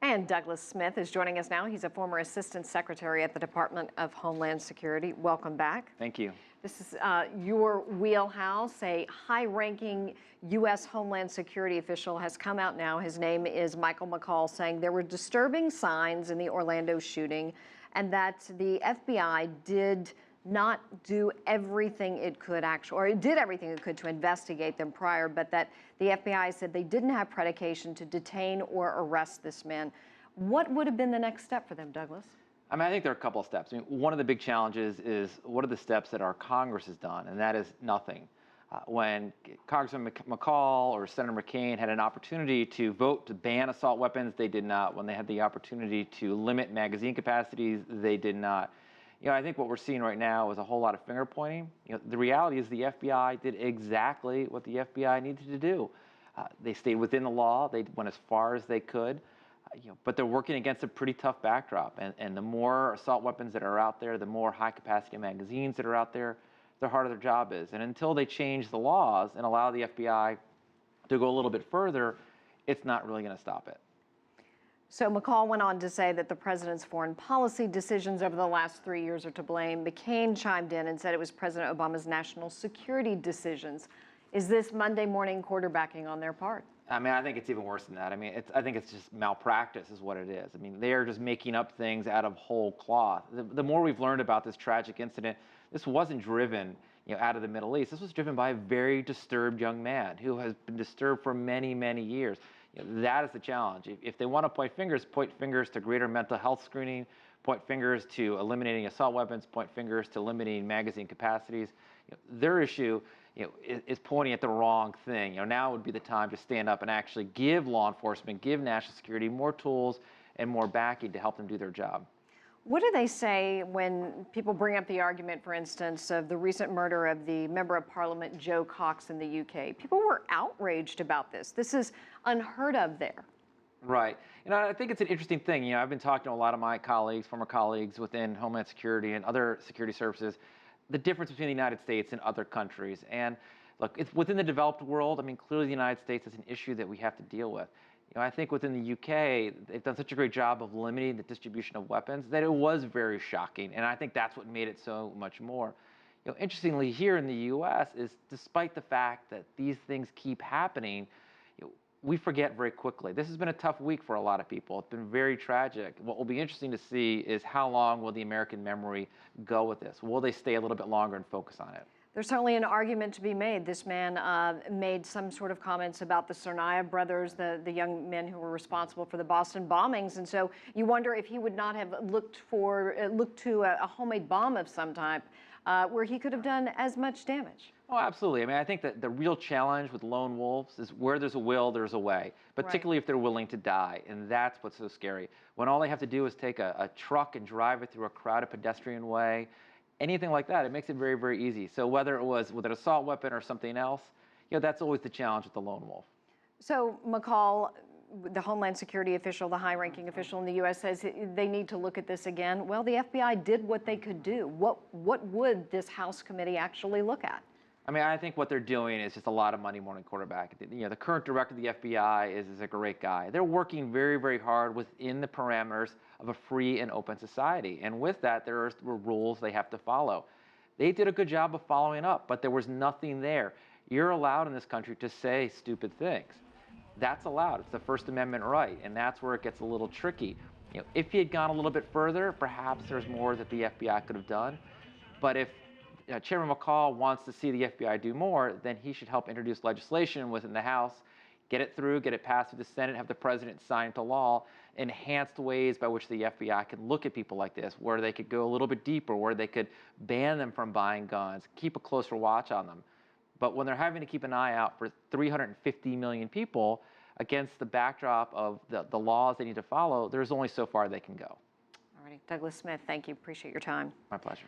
And Douglas Smith is joining us now. He's a former Assistant Secretary at the Department of Homeland Security. Welcome back. Thank you. This is your wheelhouse. A high-ranking U.S. Homeland Security official has come out now. His name is McCaul, saying there were disturbing signs in the Orlando shooting and that the FBI did not do everything it could or it did everything it could to investigate them prior, but that the FBI said they didn't have predication to detain or arrest this man. What would have been the next step for them, Douglas? I mean, I think there are a couple of steps. I mean, one of the big challenges is what are the steps that our Congress has done, and that is nothing. When Congressman McCaul or Senator McCain had an opportunity to vote to ban assault weapons, they did not. When they had the opportunity to limit magazine capacities, they did not. You know, I think what we're seeing right now is a whole lot of finger pointing. You know, the reality is the FBI did exactly what the FBI needed to do. They stayed within the law. They went as far as they could. But they're working against a pretty tough backdrop. And the more assault weapons that are out there, the more high-capacity magazines that are out there, the harder their job is. And until they change the laws and allow the FBI to go a little bit further, it's not really going to stop it. So McCaul went on to say that the president's foreign policy decisions over the last 3 years are to blame. McCain chimed in and said it was President Obama's national security decisions. Is this Monday morning quarterbacking on their part? I mean, I think it's even worse than that. I mean, I think it's just malpractice is what it is. I mean, they are just making up things out of whole cloth. The more we've learned about this tragic incident, this wasn't driven, out of the Middle East. This was driven by a very disturbed young man who has been disturbed for many, many years. That is the challenge. If they want to point fingers to greater mental health screening, point fingers to eliminating assault weapons, point fingers to limiting magazine capacities. Their issue is pointing at the wrong thing. Now would be the time to stand up and actually give law enforcement, give national security more tools and more backing to help them do their job. What do they say when people bring up the argument, for instance, of the recent murder of the Member of Parliament Joe Cox in the UK? People were outraged about this. This is unheard of there. Right. I think it's an interesting thing. I've been talking to a lot of my colleagues, former colleagues within Homeland Security and other security services, the difference between the United States and other countries. And look, it's within the developed world. I mean, clearly the United States is an issue that we have to deal with. I think within the UK, they've done such a great job of limiting the distribution of weapons that it was very shocking. And I think that's what made it so much more. Interestingly, here in the US is despite the fact that these things keep happening, we forget very quickly. This has been a tough week for a lot of people. It's been very tragic. What will be interesting to see is how long will the American memory go with this? Will they stay a little bit longer and focus on it? There's certainly an argument to be made. This man made some sort of comments about the Tsarnaev brothers, the young men who were responsible for the Boston bombings. And so you wonder if he would not have looked to a homemade bomb of some type where he could have done as much damage. Oh, absolutely. I mean, I think that the real challenge with lone wolves is where there's a will, there's a way, particularly if they're willing to die. And that's what's so scary. When all they have to do is take a truck and drive it through a crowded pedestrian way, anything like that, it makes it very, very easy. So whether it was with an assault weapon or something else, that's always the challenge with the lone wolf. So McCaul, the Homeland Security official, the high-ranking official in the U.S., says they need to look at this again. Well, the FBI did what they could do. What would this House committee actually look at? I mean, I think what they're doing is just a lot of Monday morning quarterback. The current director of the FBI is a great guy. They're working very, very hard within the parameters of a free and open society. And with that, there are rules they have to follow. They did a good job of following up, but there was nothing there. You're allowed in this country to say stupid things. That's allowed. It's the First Amendment right, and that's where it gets a little tricky. If he had gone a little bit further, perhaps there's more that the FBI could have done. But if Chairman McCaul wants to see the FBI do more, then he should help introduce legislation within the House, get it through, get it passed through the Senate, have the president sign into law, enhanced ways by which the FBI can look at people like this, where they could go a little bit deeper, where they could ban them from buying guns, keep a closer watch on them. But when they're having to keep an eye out for 350 million people against the backdrop of the laws they need to follow, there's only so far they can go. All righty. Douglas Smith, thank you. Appreciate your time. My pleasure.